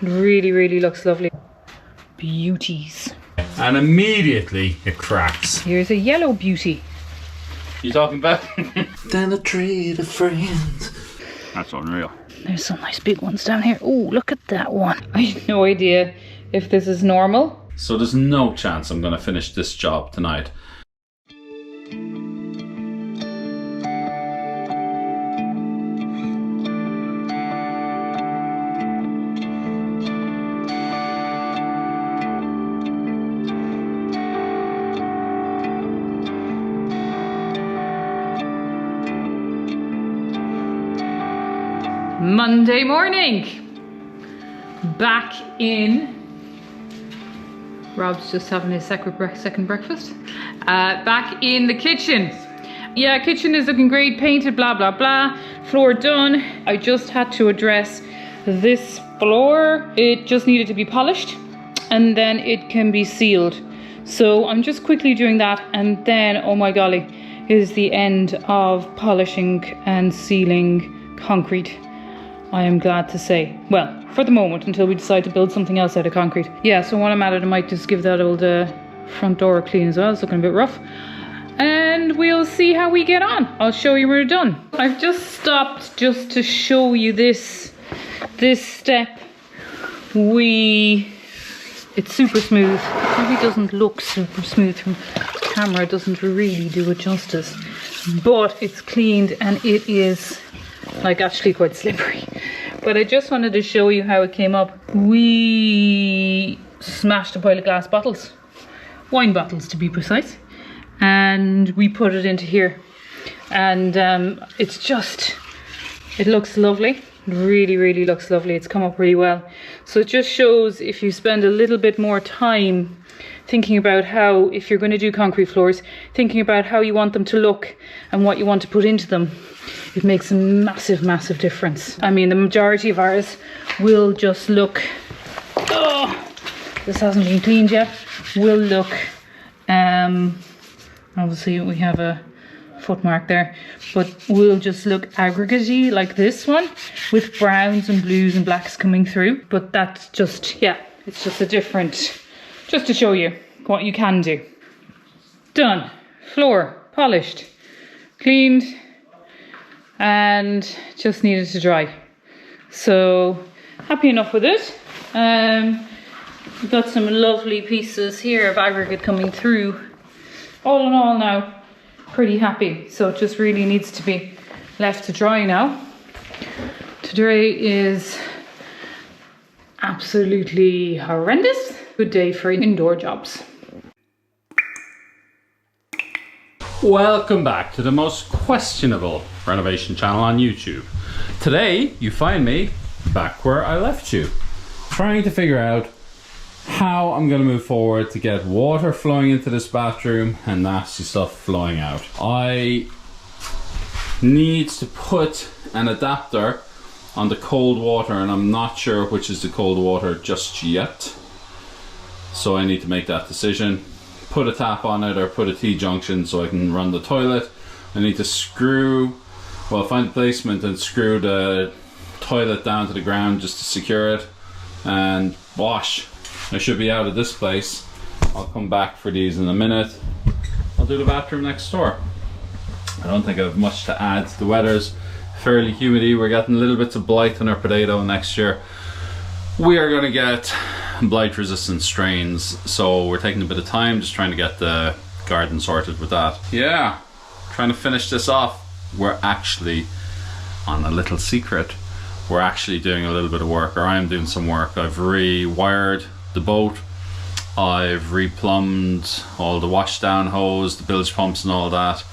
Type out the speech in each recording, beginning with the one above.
Really, really looks lovely. Beauties. And immediately it cracks. Here's a yellow beauty. You talking about? Then a treat of friends. That's unreal. There's some nice big ones down here. Oh, look at that one. I have no idea if this is normal. So there's no chance I'm going to finish this job tonight. Monday morning. Back in. Rob's just having his second breakfast. Back in the kitchen. Yeah, kitchen is looking great, painted, blah, blah, blah. Floor done. I just had to address this floor. It just needed to be polished and then it can be sealed. So I'm just quickly doing that, and then, oh my golly, is the end of polishing and sealing concrete. I am glad to say. Well, for the moment, until we decide to build something else out of concrete. Yeah, so while I'm at it, I might just give that old front door a clean as well. It's looking a bit rough. And we'll see how we get on. I'll show you when we're done. I've just stopped just to show you this step. It's super smooth. It probably doesn't look super smooth from camera. It doesn't really do it justice. But it's cleaned and it is like actually quite slippery. But I just wanted to show you how it came up. We smashed a pile of glass bottles, wine bottles to be precise, and we put it into here, and it looks lovely. It really, really looks lovely. It's come up really well. So it just shows, if you spend a little bit more time thinking about how, if you're going to do concrete floors, thinking about how you want them to look and what you want to put into them, it makes a massive, massive difference. I mean, the majority of ours will just look, oh, this hasn't been cleaned yet, will look, obviously we have a foot mark there, but will just look aggregate-y like this one, with browns and blues and blacks coming through. But that's just, yeah, it's just a different, just to show you what you can do. Done. Floor polished, cleaned, and just needed to dry. So happy enough with it. We've got some lovely pieces here of aggregate coming through. All in all now, pretty happy. So it just really needs to be left to dry now. Today is absolutely horrendous. Good day for indoor jobs. Welcome back to the most questionable renovation channel on YouTube. Today you find me back where I left you, trying to figure out how I'm going to move forward to get water flowing into this bathroom and nasty stuff flowing out. I need to put an adapter on the cold water, and I'm not sure which is the cold water just yet, so I need to make that decision. Put a tap on it or put a T-junction so I can run the toilet. I need to find a placement and screw the toilet down to the ground just to secure it and wash. I should be out of this place. I'll come back for these in a minute. I'll do the bathroom next door. I don't think I have much to add. The weather's fairly humid. We're getting little bits of blight on our potato next year. We are going to get blight resistant strains, so we're taking a bit of time just trying to get the garden sorted with that. Yeah, trying to finish this off. We're actually on a little secret. We're actually doing a little bit of work, or I'm doing some work. I've rewired the boat. I've replumbed all the washdown hose, the bilge pumps and all that.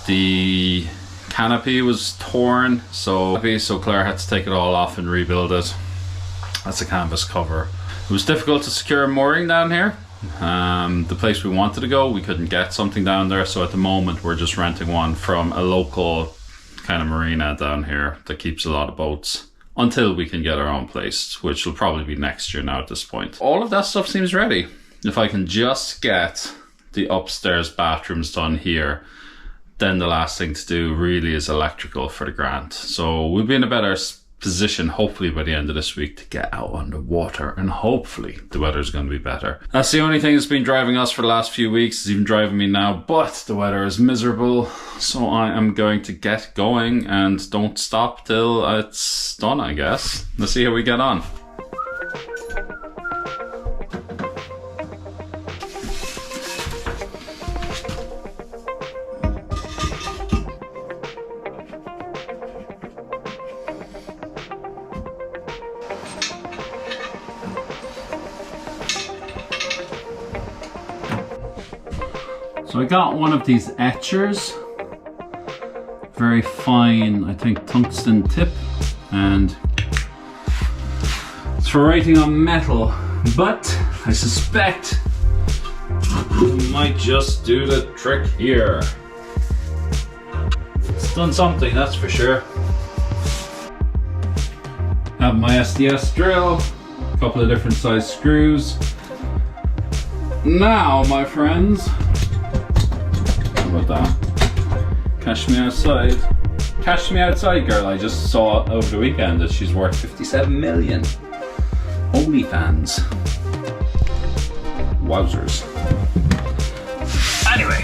The canopy was torn, so Claire had to take it all off and rebuild it. That's a canvas cover. It was difficult to secure a mooring down here. The place we wanted to go, we couldn't get something down there, so at the moment we're just renting one from a local kind of marina down here that keeps a lot of boats until we can get our own place, which will probably be next year now at this point. All of that stuff seems ready. If I can just get the upstairs bathrooms done here, then the last thing to do really is electrical for the grant. So we'll be in a better position, hopefully by the end of this week, to get out on the water, and hopefully the weather's going to be better. That's the only thing that's been driving us for the last few weeks. It's even driving me now, but the weather is miserable, so I am going to get going and don't stop till it's done, I guess. Let's see how we get on. So I got one of these etchers, very fine, I think tungsten tip, and it's for writing on metal, but I suspect it might just do the trick here. It's done something, that's for sure. Have my SDS drill, a couple of different size screws. Now, my friends, about that. Cash me outside. Cash me outside, girl. I just saw over the weekend that she's worth 57 million. OnlyFans. Wowzers. Anyway.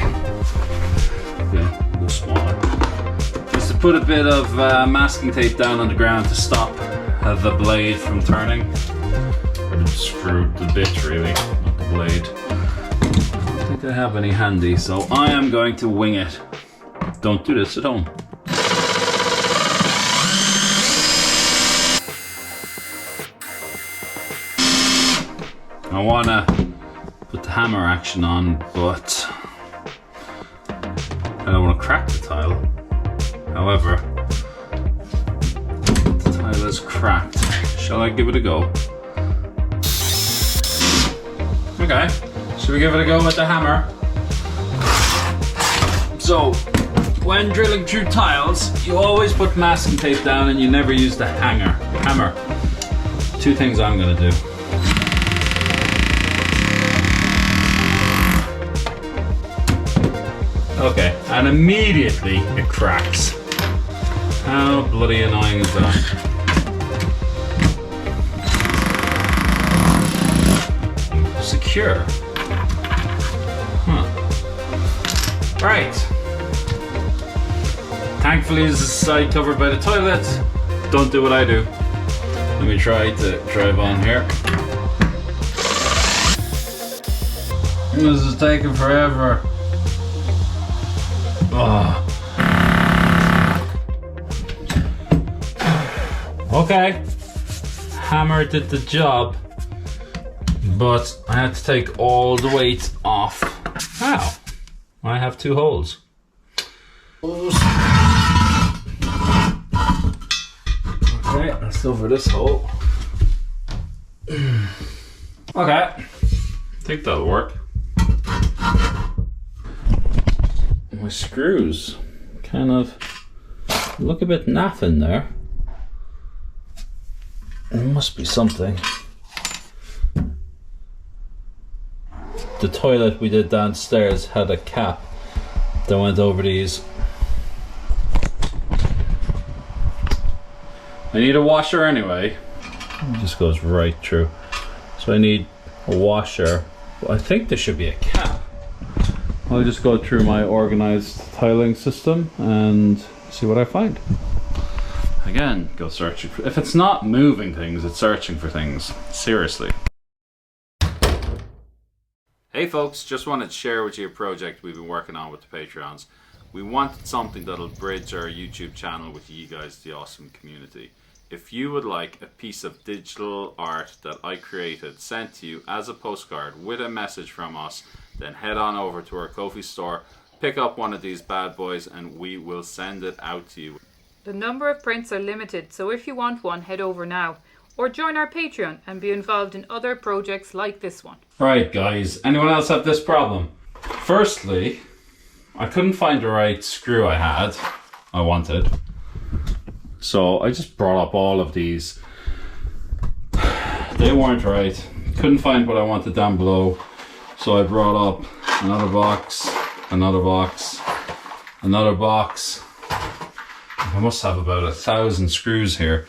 Okay, go smaller. Just to put a bit of masking tape down on the ground to stop the blade from turning. Or screw the bit, really, not the blade. I don't think I have any handy, so I am going to wing it. Don't do this at home. I wanna put the hammer action on, but I don't want to crack the tile. However, the tile is cracked. Shall I give it a go? Okay. Should we give it a go with the hammer? So, when drilling through tiles, you always put masking tape down and you never use the hammer. Two things I'm gonna do. Okay, and immediately it cracks. How bloody annoying is that? Secure. Right. Thankfully, this is the side covered by the toilet. Don't do what I do. Let me try to drive on here. This is taking forever. Oh. Okay. Hammer did the job, but I had to take all the weight off. Wow. I have two holes. Okay, let's over this hole. Okay, I think that'll work. My screws kind of look a bit naff in there. There must be something. The toilet we did downstairs had a cap that went over these. I need a washer anyway. It just goes right through. So I need a washer. Well, I think there should be a cap. I'll just go through my organized tiling system and see what I find. Again, go searching for, if it's not moving things, it's searching for things. Seriously. Hey folks, just wanted to share with you a project we've been working on with the Patreons. We wanted something that'll bridge our YouTube channel with you guys, the awesome community. If you would like a piece of digital art that I created sent to you as a postcard with a message from us, then head on over to our Ko-fi store, pick up one of these bad boys, and we will send it out to you. The number of prints are limited, so if you want one, head over now. Or join our Patreon and be involved in other projects like this one. Right guys, anyone else have this problem? Firstly, I couldn't find the right screw I wanted. So I just brought up all of these. They weren't right. Couldn't find what I wanted down below. So I brought up another box, another box, another box. I must have about 1,000 screws here.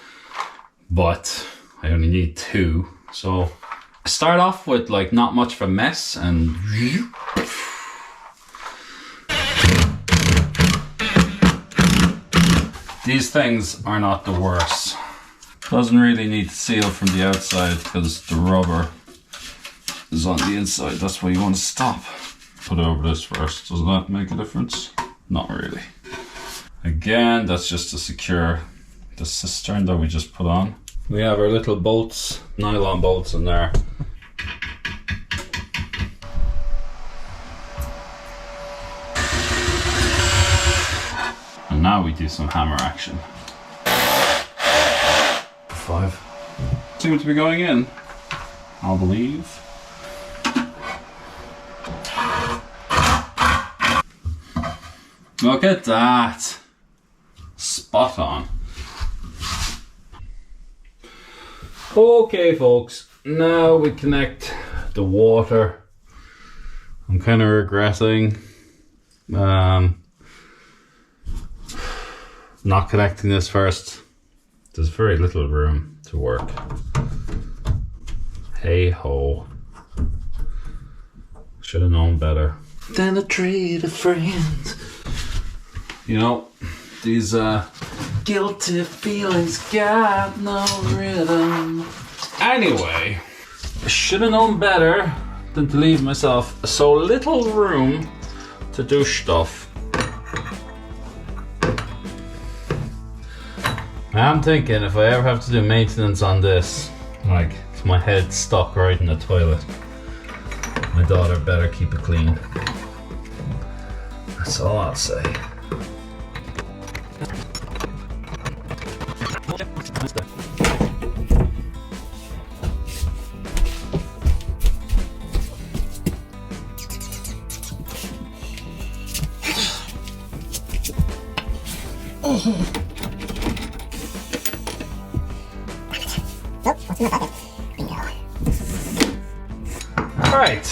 but I only need 2. So I start off with like not much of a mess, and these things are not the worst. Doesn't really need to seal from the outside because the rubber is on the inside. That's why you want to stop. Put it over this first. Does that make a difference? Not really. Again, that's just to secure the cistern that we just put on. We have our little bolts, nylon bolts in there. And now we do some hammer action. 5. Seem to be going in, I'll believe. Look at that. Spot on. Okay folks, now we connect the water. I'm kind of regretting not connecting this first. There's very little room to work. Hey ho. Should have known better than to treat a friend. You know, these guilty feelings got no rhythm. Anyway, I should have known better than to leave myself so little room to do stuff. I'm thinking if I ever have to do maintenance on this, like if my head's stuck right in the toilet, my daughter better keep it clean. That's all I'll say. Alright,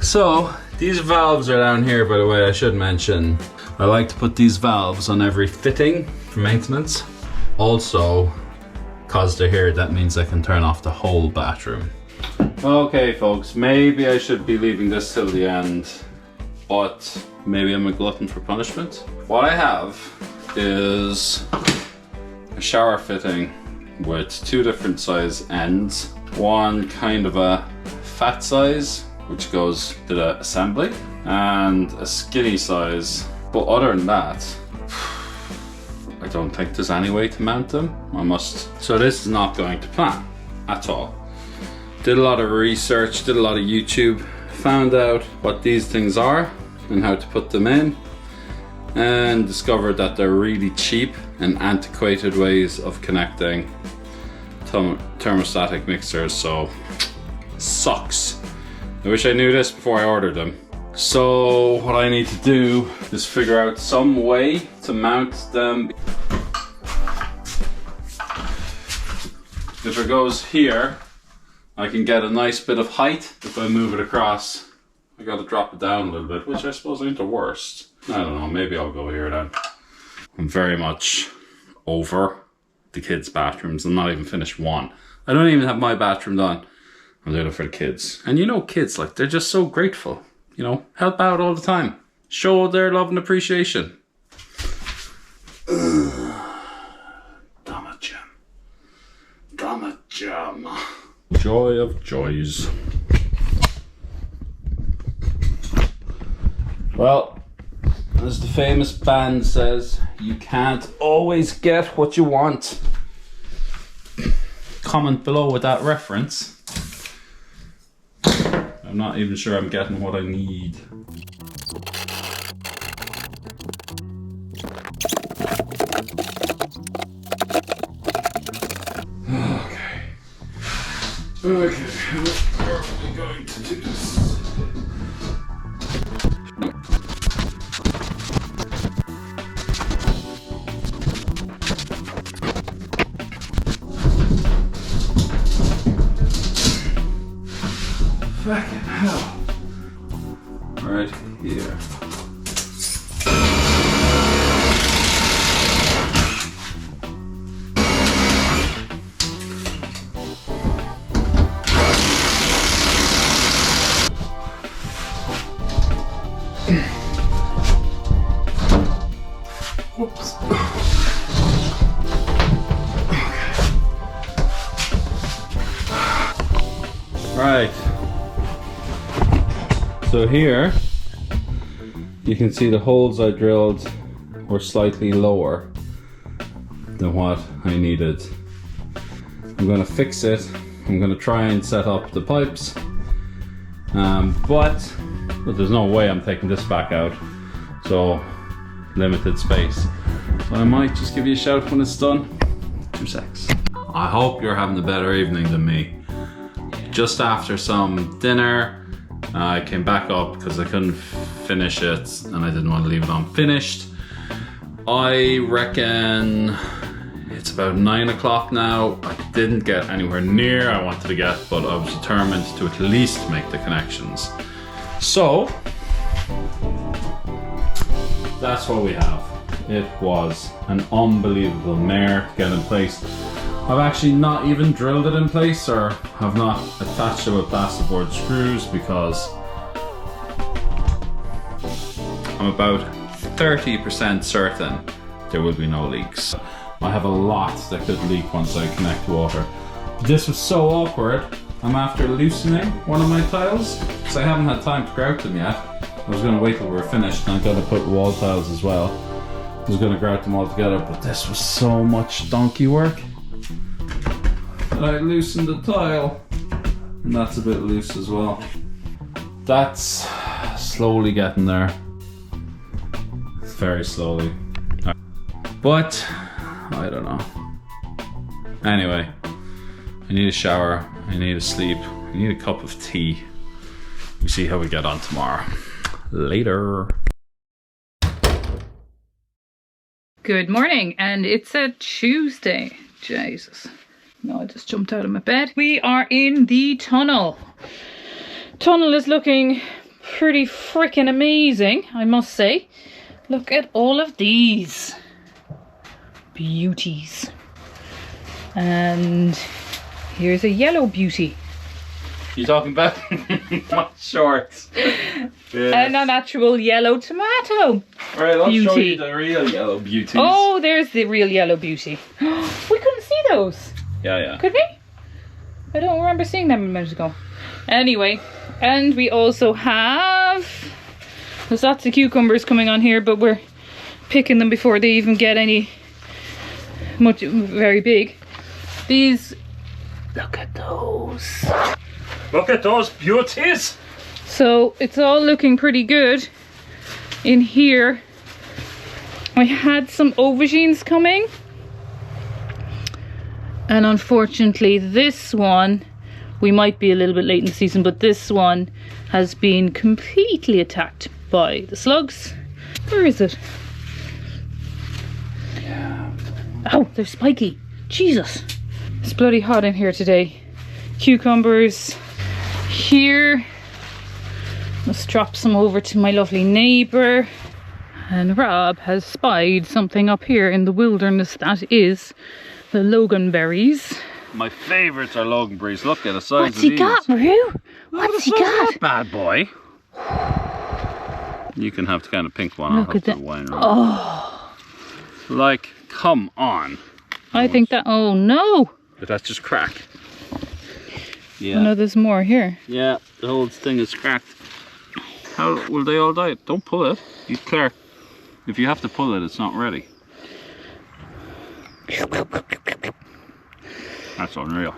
so these valves are down here, by the way. I should mention I like to put these valves on every fitting for maintenance. Also, because they're here, that means I can turn off the whole bathroom. Okay folks, maybe I should be leaving this till the end, but maybe I'm a glutton for punishment. What I have is a shower fitting with 2 different size ends. One kind of a fat size, which goes to the assembly, and a skinny size. But other than that, I don't think there's any way to mount them. So this is not going to plan at all. Did a lot of research, did a lot of YouTube, found out what these things are and how to put them in, and discovered that they're really cheap and antiquated ways of connecting thermostatic mixers, so sucks. I wish I knew this before I ordered them. So what I need to do is figure out some way to mount them. If it goes here, I can get a nice bit of height. If I move it across, I gotta drop it down a little bit, which I suppose ain't the worst. I don't know, maybe I'll go here then. I'm very much over the kids' bathrooms. I'm not even finished one. I don't even have my bathroom done. I'm doing it for the kids. And you know kids, like, they're just so grateful. You know, help out all the time. Show their love and appreciation. Damn it, Jim. Damn it, Jim. Joy of joys. Well, as the famous band says, you can't always get what you want. Comment below with that reference. I'm not even sure I'm getting what I need. Okay, how are we going to do this? Fucking hell. Right here. Right. So here you can see the holes I drilled were slightly lower than what I needed. I'm going to fix it. I'm going to try and set up the pipes, but there's no way I'm taking this back out, so limited space. So I might just give you a shout when it's done. 2 secs. I hope you're having a better evening than me. Just after some dinner, I came back up because I couldn't finish it and I didn't want to leave it unfinished. I reckon it's about 9 o'clock now. I didn't get anywhere near I wanted to get, but I was determined to at least make the connections. So, that's what we have. It was an unbelievable mare to get in place. I've actually not even drilled it in place or have not attached it with plasterboard screws because I'm about 30% certain there will be no leaks. I have a lot that could leak once I connect water. This was so awkward. I'm after loosening one of my tiles because I haven't had time to grout them yet. I was going to wait till we were finished and I'm going to put wall tiles as well. I was going to grout them all together, but this was so much donkey work. I loosened the tile and that's a bit loose as well. That's slowly getting there. Very slowly. But I don't know. Anyway, I need a shower, I need a sleep, I need a cup of tea. We'll see how we get on tomorrow. Later. Good morning, and it's a Tuesday. Jesus. No, I just jumped out of my bed. We are in the tunnel. Tunnel is looking pretty freaking amazing, I must say. Look at all of these beauties. And here's a yellow beauty. You talking about my shorts? Yeah. And a natural yellow tomato. Alright, I'll beauty. show you the real yellow beauties. Oh, there's the real yellow beauty. We couldn't see those. Yeah. Could we? I don't remember seeing them a minute ago. Anyway, and we also have... There's lots of cucumbers coming on here, but we're picking them before they even get very big. These... Look at those. Look at those beauties! So it's all looking pretty good in here. I had some aubergines coming. And unfortunately this one, we might be a little bit late in the season, but this one has been completely attacked by the slugs. Where is it? Yeah. Oh, they're spiky. Jesus. It's bloody hot in here today. Cucumbers here. Let's drop some over to my lovely neighbour. And Rob has spied something up here in the wilderness that is the Loganberries. My favourites are Loganberries. Look at the size What's of he these. got, Roo? What's he got? Bad boy. You can have the kind of pink one. Look I'll at have that. the wine. Oh. Like, come on. I think that... Oh, no. But that's just crack. Yeah. Oh, no, there's more here. Yeah, the whole thing is cracked. How will they all die? Don't pull it. You clear. If you have to pull it, it's not ready. That's unreal.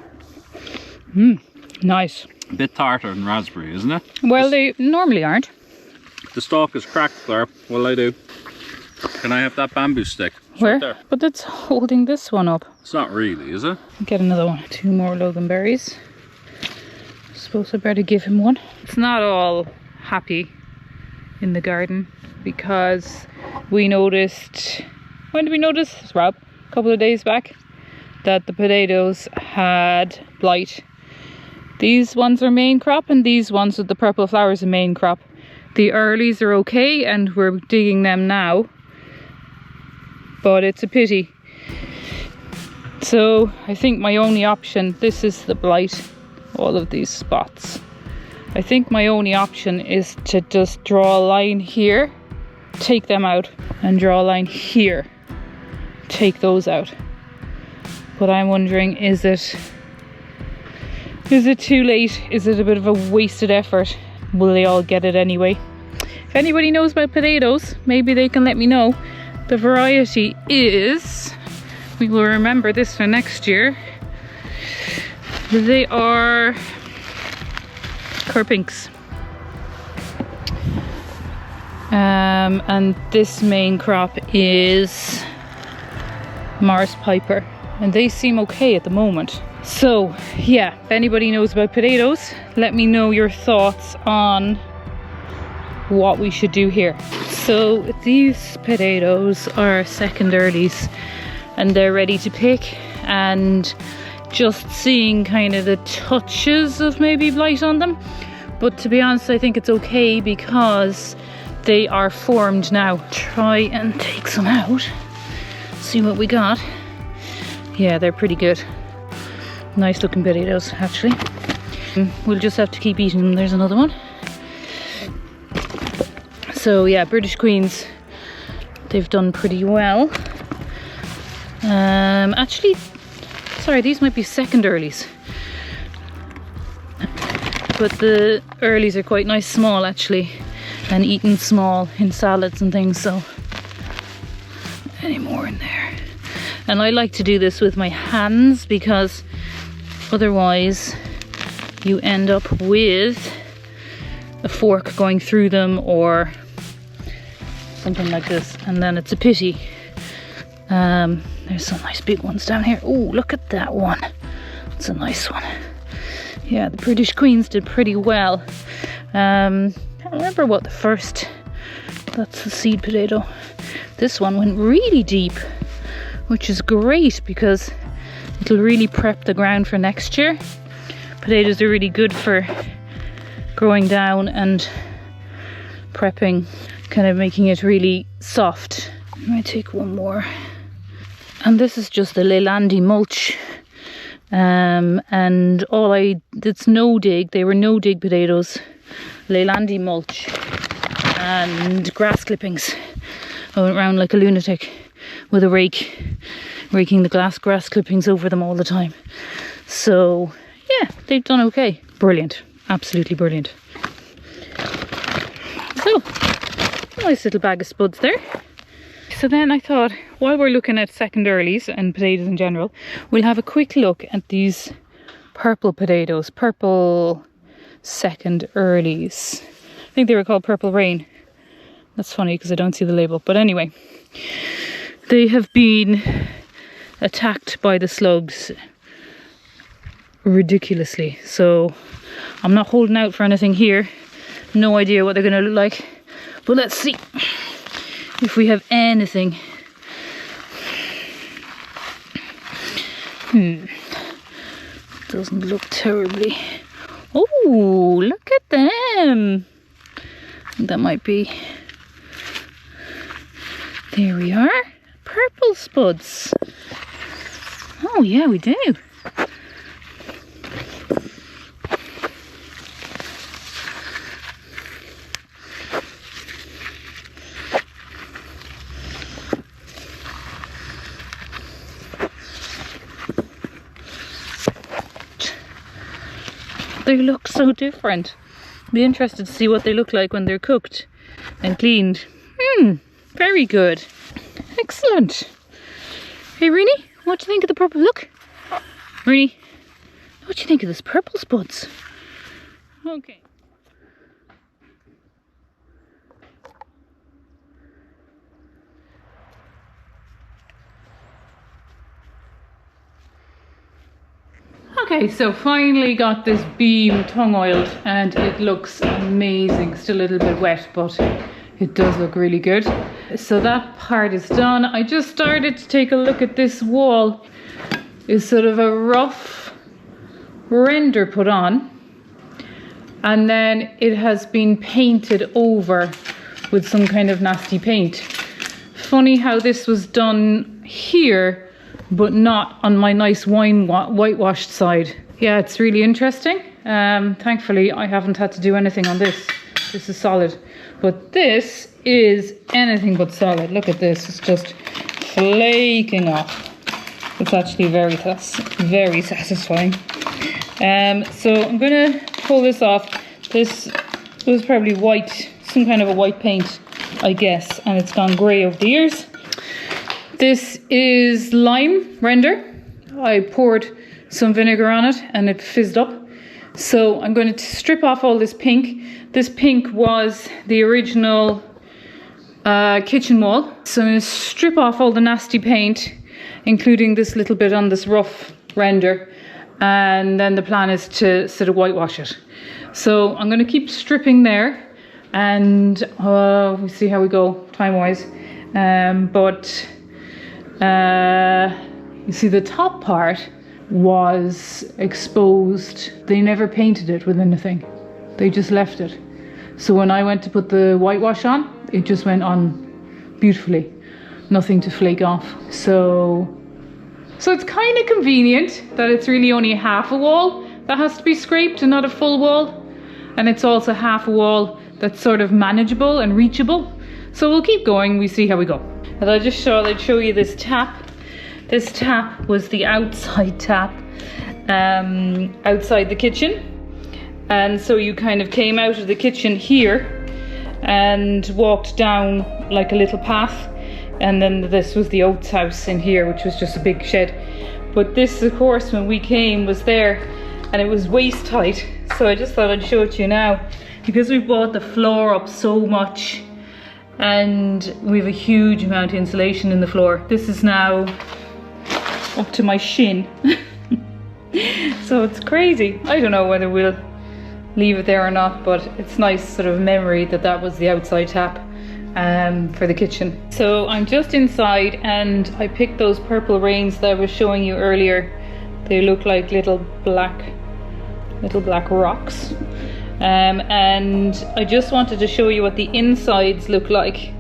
Nice. A bit tartar than raspberry, isn't it? Well, they normally aren't. The stalk is cracked, Claire. What'll I do? Can I have that bamboo stick? It's Where? right there. But it's holding this one up. It's not really, is it? Get another one. 2 more Loganberries. Suppose I better give him one. It's not all happy in the garden because we noticed... When did we notice, Rob? A couple of days back, that the potatoes had blight. These ones are main crop and these ones with the purple flowers are main crop. The earlies are okay and we're digging them now, but it's a pity. So I think my only option, this is the blight, all of these spots. I think my only option is to just draw a line here, take them out, and draw a line here, take those out. But I'm wondering, is it Is it too late? Is it a bit of a wasted effort? Will they all get it anyway? If anybody knows about potatoes, maybe they can let me know. The variety is, we will remember this for next year, they are Kerpinks. And this main crop is Mars Piper, and they seem okay at the moment. So yeah, if anybody knows about potatoes, let me know your thoughts on what we should do here. So these potatoes are second earlies and they're ready to pick, and just seeing kind of the touches of maybe blight on them, but to be honest I think it's okay because they are formed now. Try and take some out, see what we got. Yeah, they're pretty good. Nice looking potatoes actually. We'll just have to keep eating them. There's another one. So yeah, British Queens, they've done pretty well. Actually, sorry, these might be second earlies, but the earlies are quite nice small actually, and eaten small in salads and things. So any more in there? And I like to do this with my hands because otherwise you end up with a fork going through them or something like this, and then it's a pity. There's some nice big ones down here. Oh, look at that one. It's a nice one. Yeah, the British Queens did pretty well. Can't remember what the first, that's the seed potato. This one went really deep, which is great because it'll really prep the ground for next year. Potatoes are really good for growing down and prepping, kind of making it really soft. I might take one more. And this is just the Leylandi mulch. And it's no dig, they were no dig potatoes. Leylandi mulch and grass clippings. I went around like a lunatic with a rake, raking the grass clippings over them all the time. So yeah, they've done okay. Brilliant, absolutely brilliant. So, nice little bag of spuds there. So then I thought, while we're looking at second earlies and potatoes in general, we'll have a quick look at these purple potatoes, purple second earlies. I think they were called Purple Rain. That's funny because I don't see the label, but anyway, they have been attacked by the slugs ridiculously. So I'm not holding out for anything here. No idea what they're going to look like, but let's see if we have anything. Doesn't look terribly. Oh, look at them. That might be. There we are. Purple spuds. Oh yeah, we do. They look so different. Be interested to see what they look like when they're cooked and cleaned. Very good. Excellent. Hey Rooney, what do you think of the purple? Look. Rooney, what do you think of this purple spuds? Okay. Okay, so finally got this beam tongue oiled and it looks amazing. Still a little bit wet, but it does look really good. So that part is done. I just started to take a look at this wall. It's sort of a rough render put on, and then it has been painted over with some kind of nasty paint. Funny how this was done here but not on my nice whitewashed side. Yeah, it's really interesting. Thankfully I haven't had to do anything on this. This is solid, but this is anything but solid. Look at this, it's just flaking off. It's actually very satisfying. So I'm gonna pull this off. This was probably white, some kind of a white paint, I guess, and it's gone grey over the years. This is lime render. I poured some vinegar on it and it fizzed up. So I'm going to strip off all this pink. This pink was the original kitchen wall. So I'm going to strip off all the nasty paint, including this little bit on this rough render. And then the plan is to sort of whitewash it. So I'm going to keep stripping there, and we'll see how we go time-wise. You see, the top part was exposed. They never painted it with anything. They just left it. So when I went to put the whitewash on, it just went on beautifully. Nothing to flake off. So it's kind of convenient that it's really only half a wall that has to be scraped and not a full wall. And it's also half a wall that's sort of manageable and reachable. So we'll keep going, we see how we go. And I just thought I'd show you this tap. This tap was the outside tap, outside the kitchen. And so you kind of came out of the kitchen here and walked down like a little path. And then this was the oats house in here, which was just a big shed. But this, of course, when we came, was there, and it was waist height. So I just thought I'd show it to you now, because we brought the floor up so much and we have a huge amount of insulation in the floor. This is now up to my shin. So it's crazy. I don't know whether we'll leave it there or not, but it's nice sort of memory that that was the outside tap for the kitchen. So I'm just inside, and I picked those purple rains that I was showing you earlier. They look like little black rocks. And I just wanted to show you what the insides look like.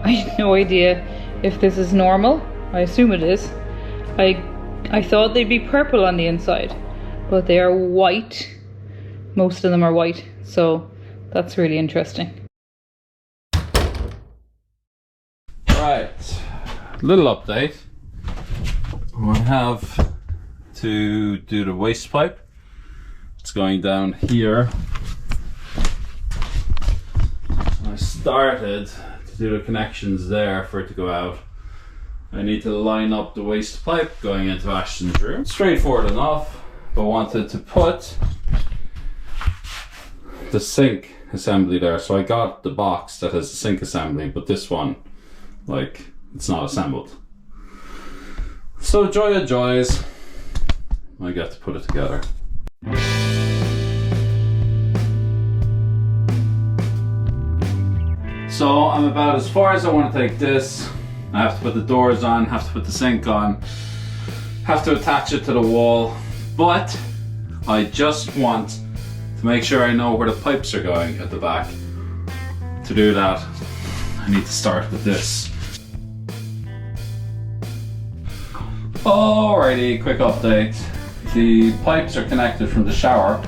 I have no idea if this is normal. I assume it is. I thought they'd be purple on the inside, but they are white. Most of them are white, so that's really interesting. Right, little update. I have to do the waste pipe. It's going down here. I started to do the connections there for it to go out. I need to line up the waste pipe going into Ashton's room. Straightforward enough, but wanted to put the sink assembly there. So I got the box that has the sink assembly, but this one, like, it's not assembled. So joy of joys, I get to put it together. So I'm about as far as I want to take this. I have to put the doors on, have to put the sink on, have to attach it to the wall, but I just want to make sure I know where the pipes are going at the back. To do that, I need to start with this. Alrighty, quick update. The pipes are connected from the shower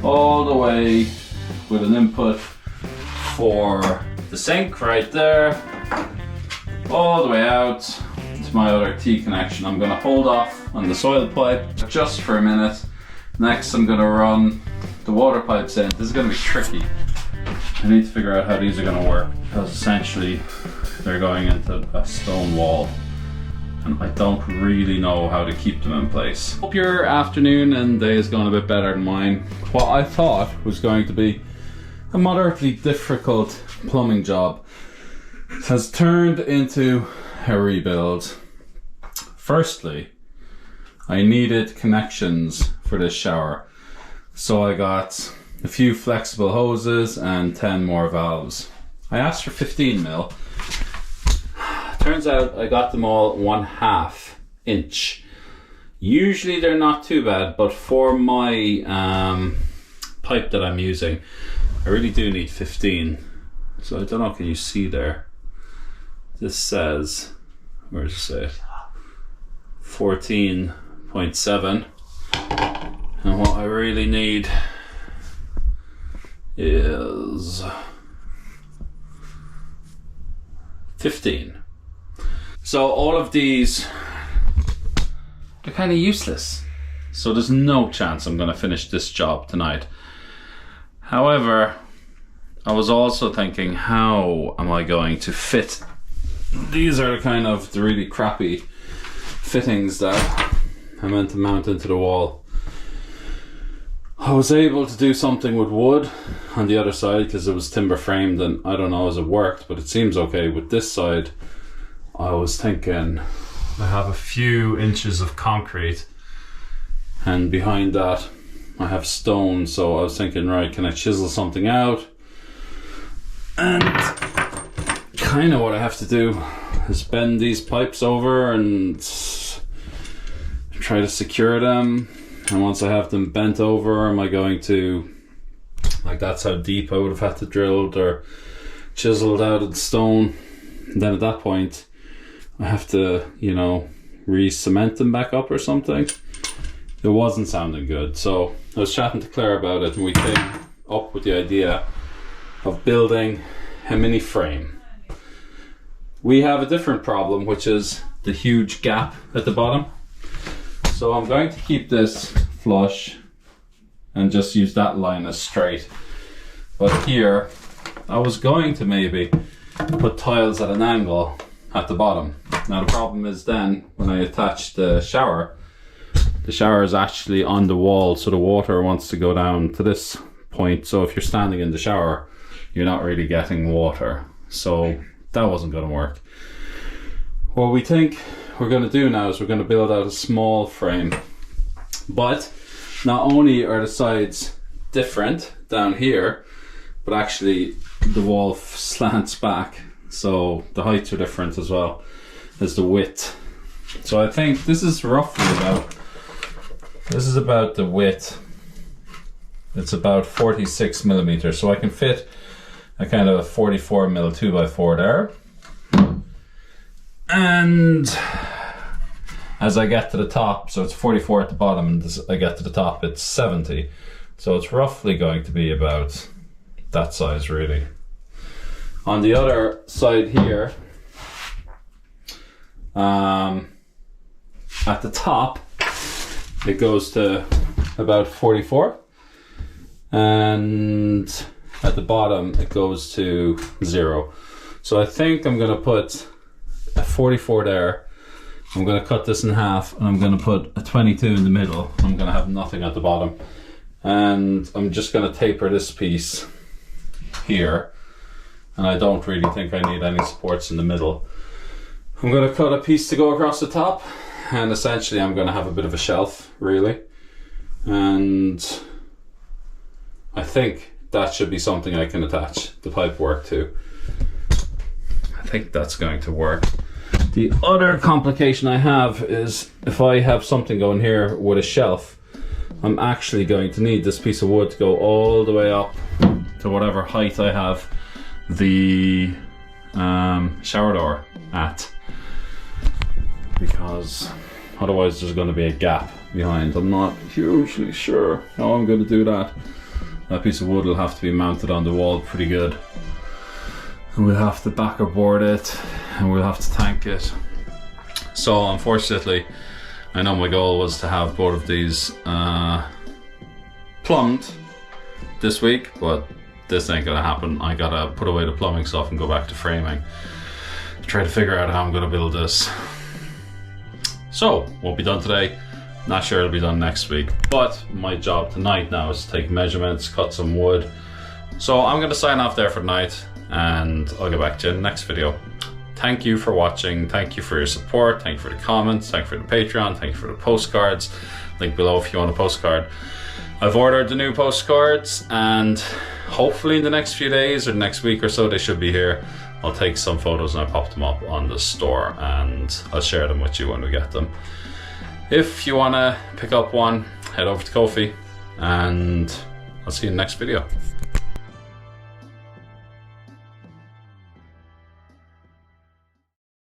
all the way with an input for the sink right there, all the way out to my other T connection. I'm going to hold off on the soil pipe just for a minute. Next I'm going to run the water pipes in. This is going to be tricky. I need to figure out how these are going to work, because essentially they're going into a stone wall and I don't really know how to keep them in place. Hope your afternoon and day is going a bit better than mine. What I thought was going to be a moderately difficult plumbing job has turned into a rebuild. Firstly, I needed connections for this shower, so I got a few flexible hoses and 10 more valves. I asked for 15 mil. Turns out I got them all 1/2 inch. Usually they're not too bad, but for my pipe that I'm using, I really do need 15. So I don't know, can you see there? This says, where does it say? 14.7. And what I really need is 15. So all of these are kind of useless. So there's no chance I'm going to finish this job tonight. However, I was also thinking, how am I going to fit? These are kind of the really crappy fittings that I meant to mount into the wall. I was able to do something with wood on the other side because it was timber framed, and I don't know as it worked, but it seems okay. With this side, I was thinking I have a few inches of concrete, and behind that I have stone, so I was thinking, right, can I chisel something out? And kind of what I have to do is bend these pipes over and try to secure them. And once I have them bent over, am I going to, like, that's how deep I would have had to drilled or chiseled out of the stone. And then at that point, I have to, you know, re-cement them back up or something. It wasn't sounding good. So I was chatting to Claire about it, and we came up with the idea of building a mini frame. We have a different problem, which is the huge gap at the bottom. So I'm going to keep this flush and just use that line as straight. But here, I was going to maybe put tiles at an angle at the bottom. Now the problem is then, when I attach the shower is actually on the wall, so the water wants to go down to this point. So if you're standing in the shower, you're not really getting water. So that wasn't going to work. What we think we're going to do now is we're going to build out a small frame. But not only are the sides different down here, but actually the wall slants back, so the heights are different as well as the width. So I think this is roughly about the width. It's about 46 millimeters, so I can fit a kind of a 44 mil 2x4 there. And as I get to the top, so it's 44 at the bottom, and as I get to the top, it's 70. So it's roughly going to be about that size, really. On the other side here, at the top, it goes to about 44. And at the bottom, it goes to 0. So I think I'm going to put a 44 there. I'm going to cut this in half, and I'm going to put a 22 in the middle. I'm going to have nothing at the bottom, and I'm just going to taper this piece here, and I don't really think I need any supports in the middle. I'm going to cut a piece to go across the top, and essentially I'm going to have a bit of a shelf, really, and I think that should be something I can attach the pipework to. I think that's going to work. The other complication I have is if I have something going here with a shelf, I'm actually going to need this piece of wood to go all the way up to whatever height I have the shower door at, because otherwise there's going to be a gap behind. I'm not hugely sure how I'm going to do that. That piece of wood will have to be mounted on the wall pretty good, and we'll have to backer board it, and we'll have to tank it. So unfortunately, I know my goal was to have both of these plumbed this week, but this ain't gonna happen. I gotta put away the plumbing stuff and go back to framing to try to figure out how I'm gonna build this. So, won't be done today. Not sure it'll be done next week, but my job tonight now is to take measurements, cut some wood. So I'm gonna sign off there for tonight, and I'll get back to you in the next video. Thank you for watching, thank you for your support, thank you for the comments, thank you for the Patreon, thank you for the postcards. Link below if you want a postcard. I've ordered the new postcards, and hopefully in the next few days or next week or so they should be here. I'll take some photos and I'll pop them up on the store, and I'll share them with you when we get them. If you want to pick up one, head over to Ko-fi, and I'll see you in the next video.